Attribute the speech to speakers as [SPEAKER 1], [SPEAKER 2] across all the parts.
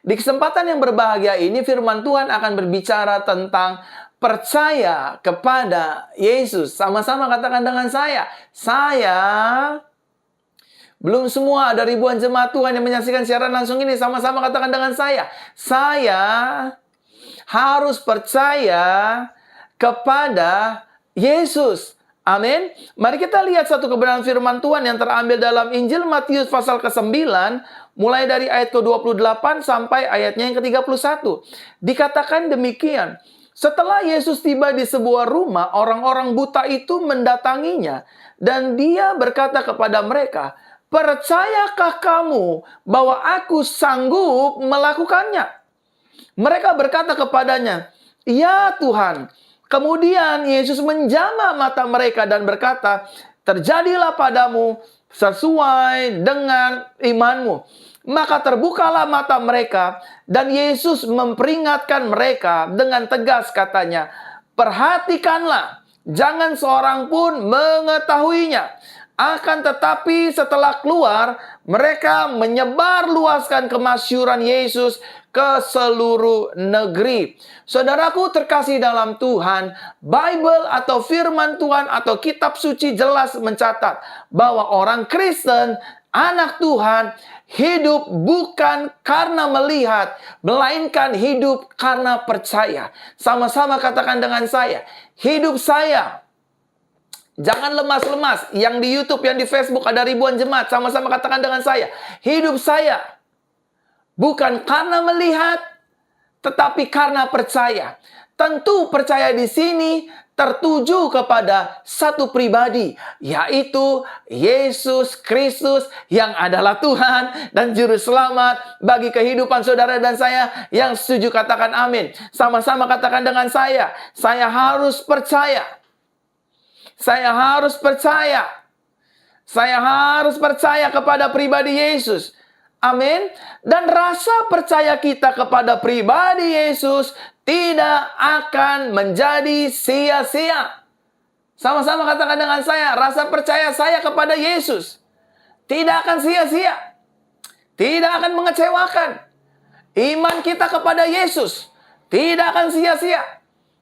[SPEAKER 1] Di kesempatan yang berbahagia ini, firman Tuhan akan berbicara tentang percaya kepada Yesus. Sama-sama katakan dengan saya. Belum semua, ada ribuan jemaat Tuhan yang menyaksikan siaran langsung ini. Sama-sama katakan dengan saya. Saya harus percaya kepada Yesus. Amin. Mari kita lihat satu kebenaran firman Tuhan yang terambil dalam Injil Matius pasal ke-9, mulai dari ayat ke-28 sampai ayatnya yang ke-31. Dikatakan demikian. Setelah Yesus tiba di sebuah rumah, orang-orang buta itu mendatanginya. Dan dia berkata kepada mereka, "Percayakah kamu bahwa aku sanggup melakukannya?" Mereka berkata kepadanya, "Ya Tuhan." Kemudian Yesus menjamah mata mereka dan berkata, "Terjadilah padamu sesuai dengan imanmu." Maka terbukalah mata mereka dan Yesus memperingatkan mereka dengan tegas katanya, "Perhatikanlah, jangan seorang pun mengetahuinya." Akan tetapi setelah keluar, mereka menyebarluaskan kemasyhuran Yesus ke seluruh negeri. Saudaraku terkasih dalam Tuhan, Bible atau firman Tuhan atau kitab suci jelas mencatat bahwa orang Kristen, anak Tuhan, hidup bukan karena melihat, melainkan hidup karena percaya. Sama-sama katakan dengan saya, hidup saya. Jangan lemas-lemas. Yang di YouTube, yang di Facebook ada ribuan jemaat. Sama-sama katakan dengan saya. Hidup saya bukan karena melihat, tetapi karena percaya. Tentu percaya di sini tertuju kepada satu pribadi, yaitu Yesus Kristus yang adalah Tuhan dan Juru Selamat bagi kehidupan saudara dan saya. Yang setuju katakan amin. Sama-sama katakan dengan saya harus percaya. Saya harus percaya. Saya harus percaya kepada pribadi Yesus. Amin. Dan rasa percaya kita kepada pribadi Yesus tidak akan menjadi sia-sia. Sama-sama katakan dengan saya, rasa percaya saya kepada Yesus tidak akan sia-sia. Tidak akan mengecewakan. Iman kita kepada Yesus tidak akan sia-sia.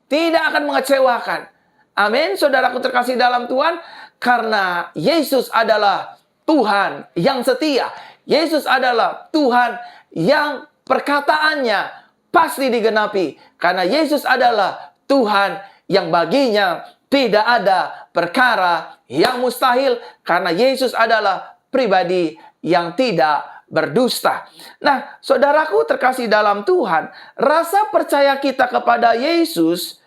[SPEAKER 1] Tidak akan mengecewakan. Amin, saudaraku terkasih dalam Tuhan. Karena Yesus adalah Tuhan yang setia. Yesus adalah Tuhan yang perkataannya pasti digenapi. Karena Yesus adalah Tuhan yang baginya tidak ada perkara yang mustahil. Karena Yesus adalah pribadi yang tidak berdusta. Nah, saudaraku terkasih dalam Tuhan, rasa percaya kita kepada Yesus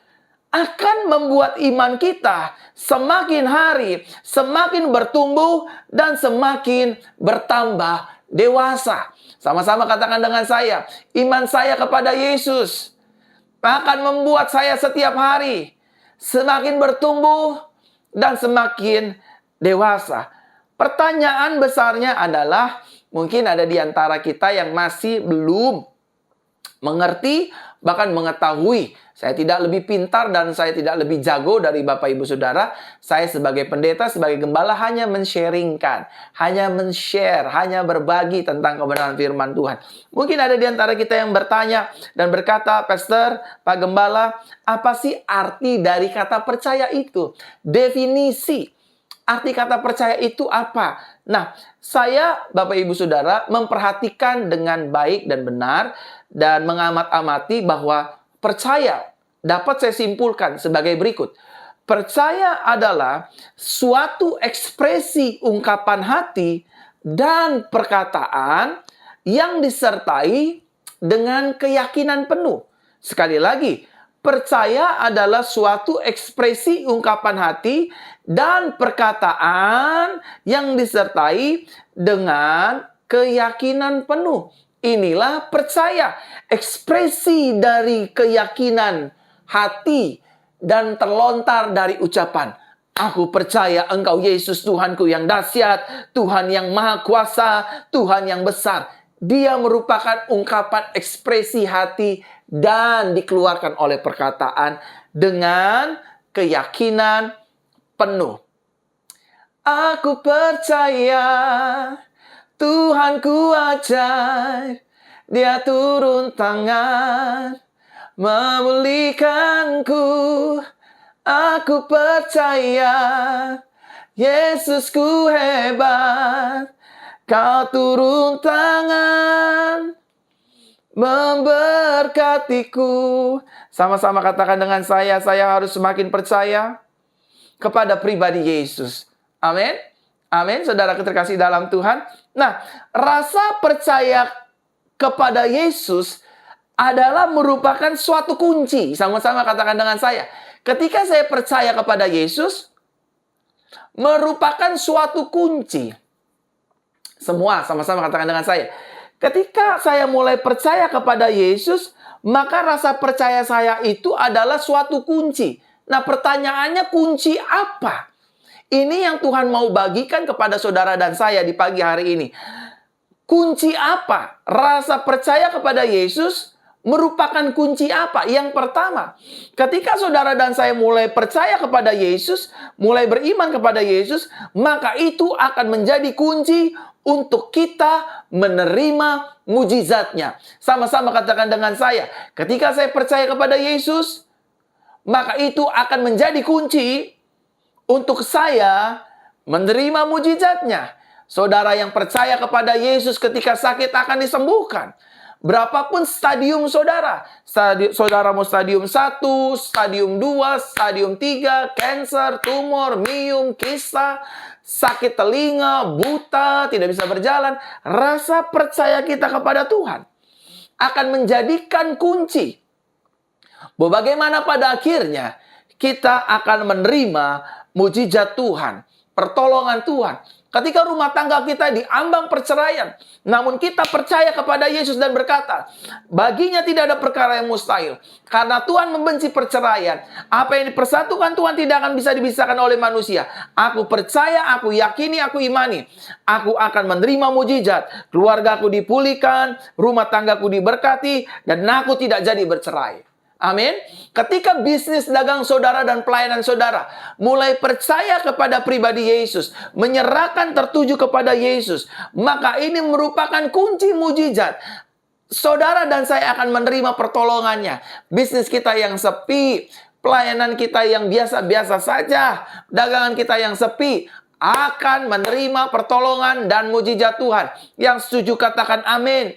[SPEAKER 1] akan membuat iman kita semakin hari semakin bertumbuh dan semakin bertambah dewasa. Sama-sama katakan dengan saya, iman saya kepada Yesus akan membuat saya setiap hari semakin bertumbuh dan semakin dewasa. Pertanyaan besarnya adalah, mungkin ada di antara kita yang masih belum mengerti, bahkan mengetahui. Saya tidak lebih pintar dan saya tidak lebih jago dari Bapak Ibu Saudara. Saya sebagai pendeta, sebagai gembala hanya men-sharingkan, hanya men-share, hanya berbagi tentang kebenaran firman Tuhan. Mungkin ada di antara kita yang bertanya dan berkata, "Pastor, Pak Gembala, apa sih arti dari kata percaya itu? Definisi arti kata percaya itu apa?" Nah, saya, Bapak Ibu Saudara, memperhatikan dengan baik dan benar dan mengamat-amati bahwa percaya dapat saya simpulkan sebagai berikut. Percaya adalah suatu ekspresi ungkapan hati dan perkataan yang disertai dengan keyakinan penuh. Sekali lagi, percaya adalah suatu ekspresi ungkapan hati dan perkataan yang disertai dengan keyakinan penuh. Inilah percaya, ekspresi dari keyakinan hati dan terlontar dari ucapan, "Aku percaya Engkau Yesus Tuhanku yang dahsyat, Tuhan yang maha kuasa, Tuhan yang besar." Dia merupakan ungkapan ekspresi hati dan dikeluarkan oleh perkataan dengan keyakinan penuh. Aku percaya Tuhanku ajaib, Dia turun tangan memulihkanku. Aku percaya Yesusku hebat. Kau turun tangan memberkatiku. Sama-sama katakan dengan saya harus semakin percaya kepada pribadi Yesus. Amin. Amin, saudara terkasih dalam Tuhan. Nah, rasa percaya kepada Yesus adalah merupakan suatu kunci. Sama-sama katakan dengan saya. Ketika saya percaya kepada Yesus, merupakan suatu kunci. Semua sama-sama katakan dengan saya. Ketika saya mulai percaya kepada Yesus, maka rasa percaya saya itu adalah suatu kunci. Nah, pertanyaannya kunci apa? Ini yang Tuhan mau bagikan kepada saudara dan saya di pagi hari ini. Kunci apa? Rasa percaya kepada Yesus merupakan kunci apa? Yang pertama, ketika saudara dan saya mulai percaya kepada Yesus, mulai beriman kepada Yesus, maka itu akan menjadi kunci untuk kita menerima mujizatnya. Sama-sama katakan dengan saya, ketika saya percaya kepada Yesus, maka itu akan menjadi kunci untuk saya menerima mujizatnya. Saudara yang percaya kepada Yesus ketika sakit akan disembuhkan. Berapapun stadium saudara. Saudara mau stadium 1, stadium 2, stadium 3, cancer, tumor, miom, kista, sakit telinga, buta, tidak bisa berjalan. Rasa percaya kita kepada Tuhan akan menjadikan kunci bahwa bagaimana pada akhirnya kita akan menerima mujizat Tuhan, pertolongan Tuhan. Ketika rumah tangga kita diambang perceraian, namun kita percaya kepada Yesus dan berkata, baginya tidak ada perkara yang mustahil. Karena Tuhan membenci perceraian. Apa yang dipersatukan Tuhan tidak akan bisa dipisahkan oleh manusia. Aku percaya, aku yakini, aku imani. Aku akan menerima mujizat. Keluargaku dipulihkan, rumah tanggaku diberkati, dan aku tidak jadi bercerai. Amin. Ketika bisnis dagang saudara dan pelayanan saudara mulai percaya kepada pribadi Yesus, menyerahkan tertuju kepada Yesus, maka ini merupakan kunci mujizat. Saudara dan saya akan menerima pertolongannya. Bisnis kita yang sepi, pelayanan kita yang biasa-biasa saja, dagangan kita yang sepi, akan menerima pertolongan dan mujizat Tuhan. Yang setuju katakan amin.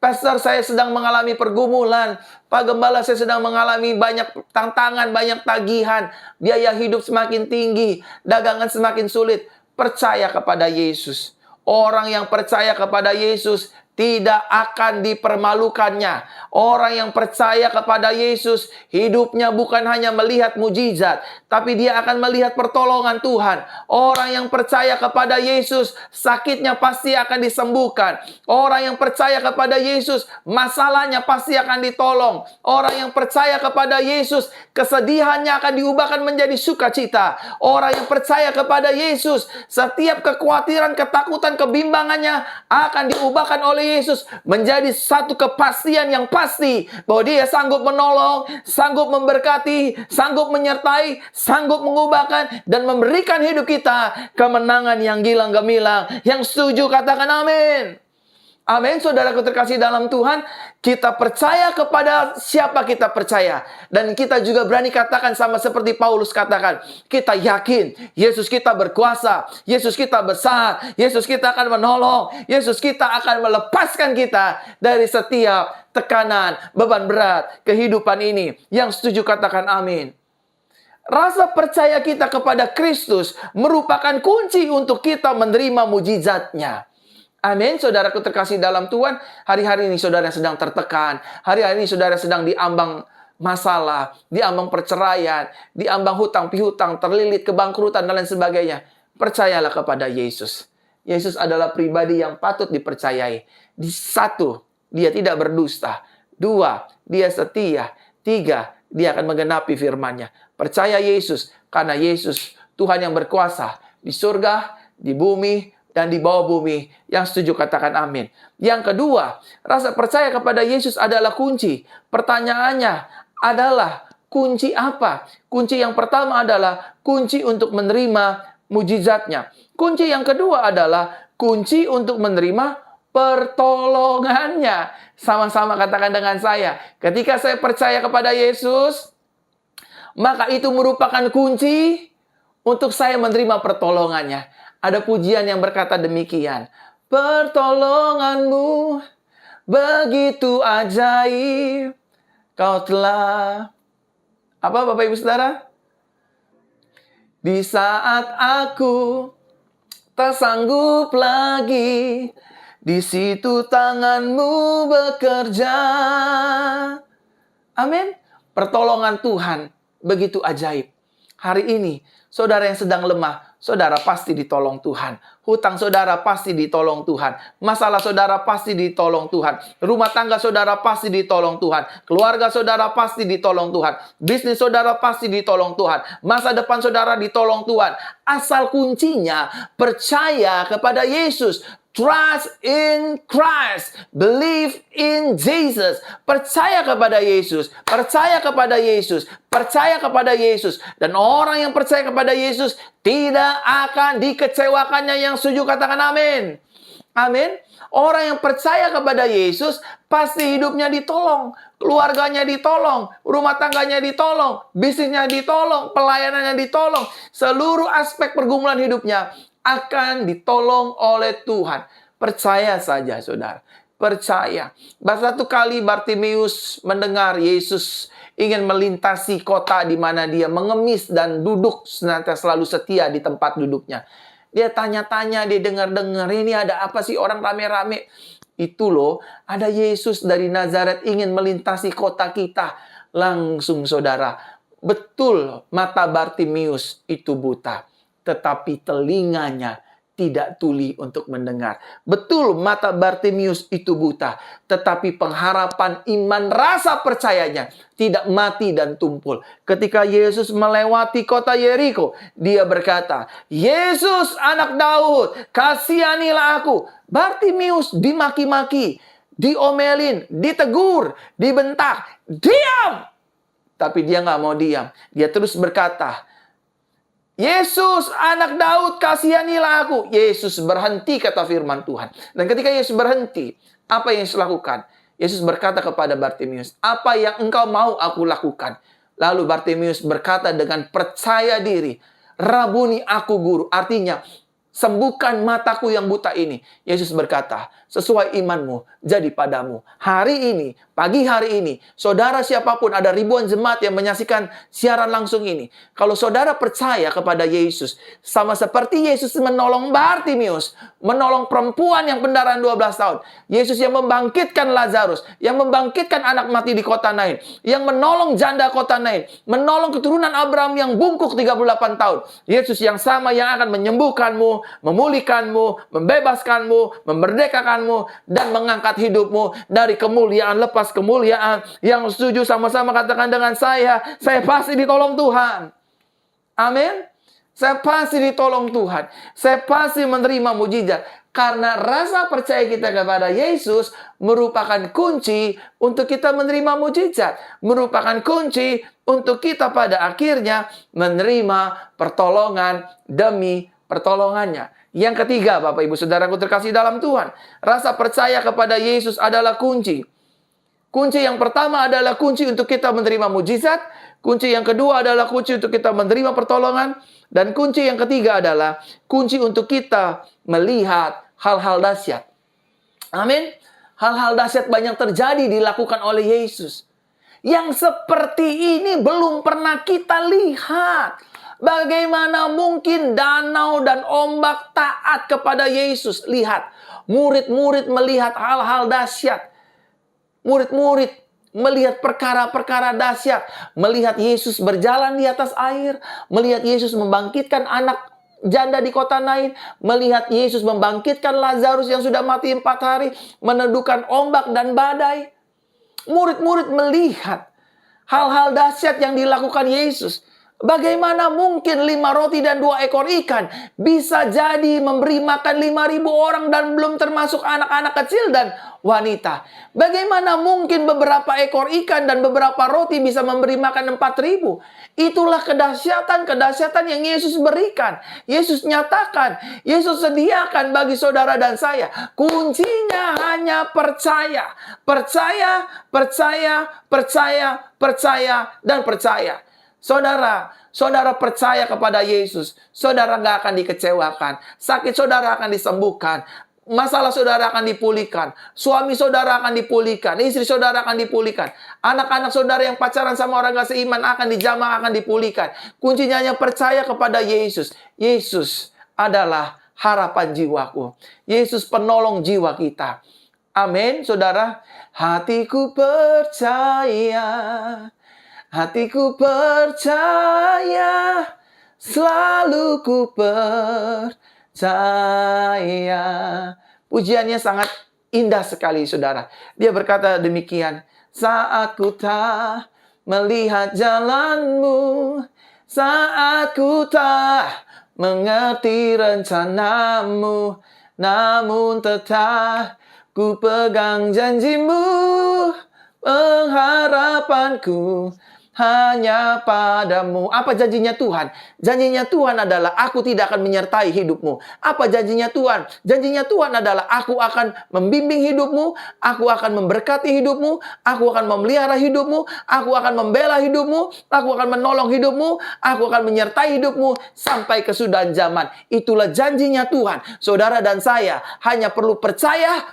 [SPEAKER 1] Pastor, saya sedang mengalami pergumulan. Pak Gembala, saya sedang mengalami banyak tantangan, banyak tagihan. Biaya hidup semakin tinggi. Dagangan semakin sulit. Percaya kepada Yesus. Orang yang percaya kepada Yesus tidak akan dipermalukannya. Orang yang percaya kepada Yesus, hidupnya bukan hanya melihat mujizat, tapi dia akan melihat pertolongan Tuhan. Orang yang percaya kepada Yesus, sakitnya pasti akan disembuhkan. Orang yang percaya kepada Yesus, masalahnya pasti akan ditolong. Orang yang percaya kepada Yesus, kesedihannya akan diubahkan menjadi sukacita. Orang yang percaya kepada Yesus, setiap kekhawatiran, ketakutan, kebimbangannya akan diubahkan oleh Yesus menjadi satu kepastian yang pasti bahwa dia sanggup menolong, sanggup memberkati, sanggup menyertai, sanggup mengubahkan dan memberikan hidup kita kemenangan yang gilang gemilang. Yang setuju katakan amin. Amin, saudaraku terkasih dalam Tuhan. Kita percaya kepada siapa kita percaya. Dan kita juga berani katakan sama seperti Paulus katakan. Kita yakin Yesus kita berkuasa. Yesus kita besar. Yesus kita akan menolong. Yesus kita akan melepaskan kita dari setiap tekanan, beban berat kehidupan ini. Yang setuju katakan amin. Rasa percaya kita kepada Kristus merupakan kunci untuk kita menerima mujizatnya. Amin, saudaraku terkasih dalam Tuhan. Hari-hari ini saudara sedang tertekan. Hari-hari ini saudara sedang diambang masalah, diambang perceraian, diambang hutang pihutang, terlilit kebangkrutan dan lain sebagainya. Percayalah kepada Yesus. Yesus adalah pribadi yang patut dipercayai. Di satu, dia tidak berdusta. Dua, dia setia. Tiga, dia akan menggenapi firman-Nya. Percaya Yesus, karena Yesus Tuhan yang berkuasa di surga, di bumi, dan di bawah bumi. Yang setuju katakan amin. Yang kedua, rasa percaya kepada Yesus adalah kunci. Pertanyaannya adalah kunci apa? Kunci yang pertama adalah kunci untuk menerima mujizatnya. Kunci yang kedua adalah kunci untuk menerima pertolongannya. Sama-sama katakan dengan saya. Ketika saya percaya kepada Yesus, maka itu merupakan kunci untuk saya menerima pertolongannya. Ada pujian yang berkata demikian. Pertolonganmu begitu ajaib. Kau telah... Apa Bapak Ibu Saudara? Di saat aku tak sanggup lagi, di situ tanganmu bekerja. Amin. Pertolongan Tuhan begitu ajaib. Hari ini, saudara yang sedang lemah, saudara pasti ditolong Tuhan. Hutang saudara pasti ditolong Tuhan. Masalah saudara pasti ditolong Tuhan. Rumah tangga saudara pasti ditolong Tuhan. Keluarga saudara pasti ditolong Tuhan. Bisnis saudara pasti ditolong Tuhan. Masa depan saudara ditolong Tuhan. Asal kuncinya percaya kepada Yesus. Trust in Christ. Believe in Jesus. Percaya kepada Yesus. Percaya kepada Yesus. Percaya kepada Yesus. Dan orang yang percaya kepada Yesus tidak akan dikecewakannya. Yang setuju katakan amin. Amin. Orang yang percaya kepada Yesus pasti hidupnya ditolong. Keluarganya ditolong. Rumah tangganya ditolong. Bisnisnya ditolong. Pelayanannya ditolong. Seluruh aspek pergumulan hidupnya akan ditolong oleh Tuhan. Percaya saja, saudara. Percaya. Satu kali Bartimeus mendengar Yesus ingin melintasi kota di mana dia mengemis dan duduk senantiasa selalu setia di tempat duduknya. Dia tanya-tanya, dia dengar-dengar, ini ada apa sih orang rame-rame? Itu loh, ada Yesus dari Nazaret ingin melintasi kota kita. Langsung saudara, betul mata Bartimeus itu buta. Tetapi telinganya tidak tuli untuk mendengar. Betul mata Bartimeus itu buta. Tetapi pengharapan iman rasa percayanya tidak mati dan tumpul. Ketika Yesus melewati kota Yeriko, dia berkata, Yesus anak Daud, kasihanilah aku. Bartimeus dimaki-maki, diomelin, ditegur, dibentak. Diam! Tapi dia nggak mau diam. Dia terus berkata, Yesus, anak Daud, kasihanilah aku. Yesus berhenti, kata firman Tuhan. Dan ketika Yesus berhenti, apa yang Yesus lakukan? Yesus berkata kepada Bartimeus, apa yang engkau mau aku lakukan? Lalu Bartimeus berkata dengan percaya diri, Rabuni aku guru. Artinya, sembuhkan mataku yang buta ini. Yesus berkata, sesuai imanmu, jadi padamu. Hari ini, pagi hari ini, saudara siapapun, ada ribuan jemaat yang menyaksikan siaran langsung ini. Kalau saudara percaya kepada Yesus, sama seperti Yesus menolong Bartimeus, menolong perempuan yang pendarahan 12 tahun. Yesus yang membangkitkan Lazarus, yang membangkitkan anak mati di kota Nain, yang menolong janda kota Nain, menolong keturunan Abraham yang bungkuk 38 tahun. Yesus yang sama yang akan menyembuhkanmu, memulihkanmu, membebaskanmu, memerdekakanmu, dan mengangkat hidupmu dari kemuliaan lepas kemuliaan. Yang setuju sama-sama katakan dengan saya pasti ditolong Tuhan. Amin. Saya pasti ditolong Tuhan. Saya pasti menerima mujizat. Karena rasa percaya kita kepada Yesus merupakan kunci untuk kita menerima mujizat. Merupakan kunci untuk kita pada akhirnya menerima pertolongan demi pertolongannya. Yang ketiga, Bapak Ibu Saudaraku terkasih dalam Tuhan, rasa percaya kepada Yesus adalah kunci. Kunci yang pertama adalah kunci untuk kita menerima mujizat. Kunci yang kedua adalah kunci untuk kita menerima pertolongan. Dan kunci yang ketiga adalah kunci untuk kita melihat hal-hal dahsyat. Amin. Hal-hal dahsyat banyak terjadi dilakukan oleh Yesus. Yang seperti ini belum pernah kita lihat. Bagaimana mungkin danau dan ombak taat kepada Yesus? Lihat, murid-murid melihat hal-hal dahsyat. Murid-murid melihat perkara-perkara dahsyat. Melihat Yesus berjalan di atas air. Melihat Yesus membangkitkan anak janda di kota Nain. Melihat Yesus membangkitkan Lazarus yang sudah mati 4 hari. Meneduhkan ombak dan badai. Murid-murid melihat hal-hal dahsyat yang dilakukan Yesus. Bagaimana mungkin 5 roti dan 2 ekor ikan bisa jadi memberi makan 5.000 orang dan belum termasuk anak-anak kecil dan wanita? Bagaimana mungkin beberapa ekor ikan dan beberapa roti bisa memberi makan 4.000? Itulah kedahsyatan yang Yesus berikan. Yesus nyatakan, Yesus sediakan bagi saudara dan saya. Kuncinya hanya percaya. Percaya, percaya, percaya, percaya, dan percaya. Saudara percaya kepada Yesus, saudara gak akan dikecewakan. Sakit saudara akan disembuhkan. Masalah saudara akan dipulihkan. Suami saudara akan dipulihkan. Istri saudara akan dipulihkan. Anak-anak saudara yang pacaran sama orang gak seiman akan dijamah, akan dipulihkan. Kuncinya hanya percaya kepada Yesus. Yesus adalah harapan jiwaku. Yesus penolong jiwa kita. Amin, saudara. Hatiku percaya. Hatiku percaya, selalu ku percaya. Pujiannya sangat indah sekali, saudara. Dia berkata demikian, saat ku tak melihat jalanmu, saat ku tak mengerti rencanamu, namun tetap ku pegang janjimu, pengharapanku hanya padamu. Apa janjinya Tuhan? Janjinya Tuhan adalah aku tidak akan menyertai hidupmu. Apa janjinya Tuhan? Janjinya Tuhan adalah aku akan membimbing hidupmu, aku akan memberkati hidupmu, aku akan memelihara hidupmu, aku akan membela hidupmu, aku akan menolong hidupmu, aku akan menyertai hidupmu sampai kesudahan zaman. Itulah janjinya Tuhan. Saudara dan saya hanya perlu percaya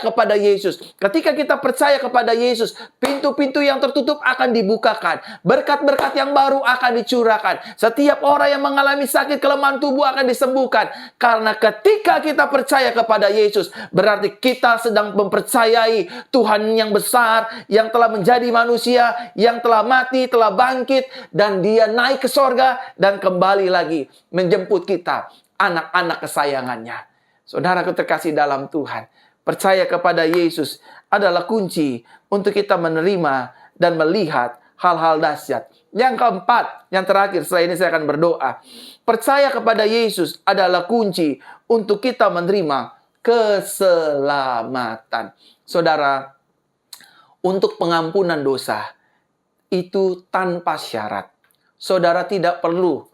[SPEAKER 1] kepada Yesus. Ketika kita percaya kepada Yesus, pintu-pintu yang tertutup akan dibukakan. Berkat-berkat yang baru akan dicurahkan. Setiap orang yang mengalami sakit kelemahan tubuh akan disembuhkan. Karena ketika kita percaya kepada Yesus, berarti kita sedang mempercayai Tuhan yang besar, yang telah menjadi manusia, yang telah mati, telah bangkit, dan Dia naik ke sorga dan kembali lagi menjemput kita, anak-anak kesayangannya. Saudaraku terkasih dalam Tuhan, percaya kepada Yesus adalah kunci untuk kita menerima dan melihat hal-hal dahsyat. Yang keempat, yang terakhir, setelah ini saya akan berdoa. Percaya kepada Yesus adalah kunci untuk kita menerima keselamatan. Saudara, untuk pengampunan dosa itu tanpa syarat. Saudara tidak perlu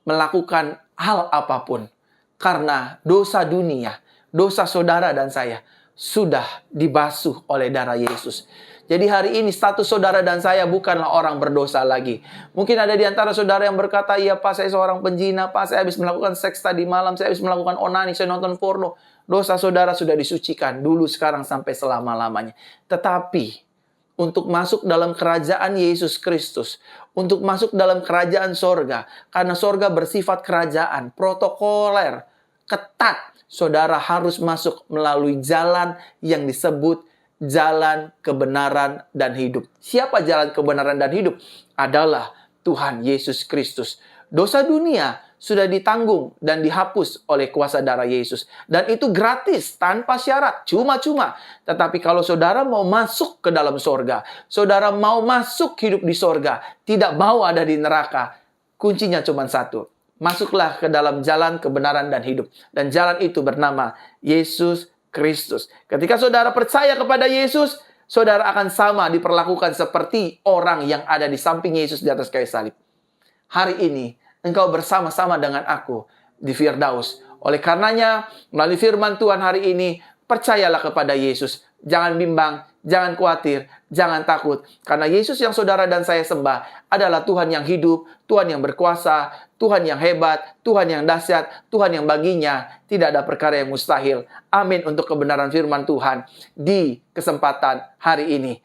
[SPEAKER 1] melakukan hal apapun. Karena dosa dunia, dosa saudara dan saya sudah dibasuh oleh darah Yesus. Jadi hari ini status saudara dan saya bukanlah orang berdosa lagi. Mungkin ada di antara saudara yang berkata, iya Pak, saya seorang penjina, Pak, saya habis melakukan seks tadi malam, saya habis melakukan onani, saya nonton porno. Dosa saudara sudah disucikan dulu, sekarang, sampai selama-lamanya. Tetapi untuk masuk dalam kerajaan Yesus Kristus, untuk masuk dalam kerajaan sorga, karena sorga bersifat kerajaan, protokoler, ketat, saudara harus masuk melalui jalan yang disebut jalan kebenaran dan hidup. Siapa jalan kebenaran dan hidup? Adalah Tuhan Yesus Kristus. Dosa dunia sudah ditanggung dan dihapus oleh kuasa darah Yesus. Dan itu gratis, tanpa syarat, cuma-cuma. Tetapi kalau saudara mau masuk ke dalam sorga, saudara mau masuk hidup di sorga, tidak mau ada di neraka, kuncinya cuma satu. Masuklah ke dalam jalan kebenaran dan hidup. Dan jalan itu bernama Yesus Kristus. Ketika saudara percaya kepada Yesus, saudara akan sama diperlakukan seperti orang yang ada di samping Yesus di atas kayu salib. Hari ini, engkau bersama-sama dengan aku di Firdaus. Oleh karenanya, melalui firman Tuhan hari ini, percayalah kepada Yesus. Jangan bimbang, jangan khawatir, jangan takut. Karena Yesus yang saudara dan saya sembah adalah Tuhan yang hidup, Tuhan yang berkuasa, Tuhan yang hebat, Tuhan yang dahsyat, Tuhan yang baginya tidak ada perkara yang mustahil. Amin untuk kebenaran firman Tuhan di kesempatan hari ini.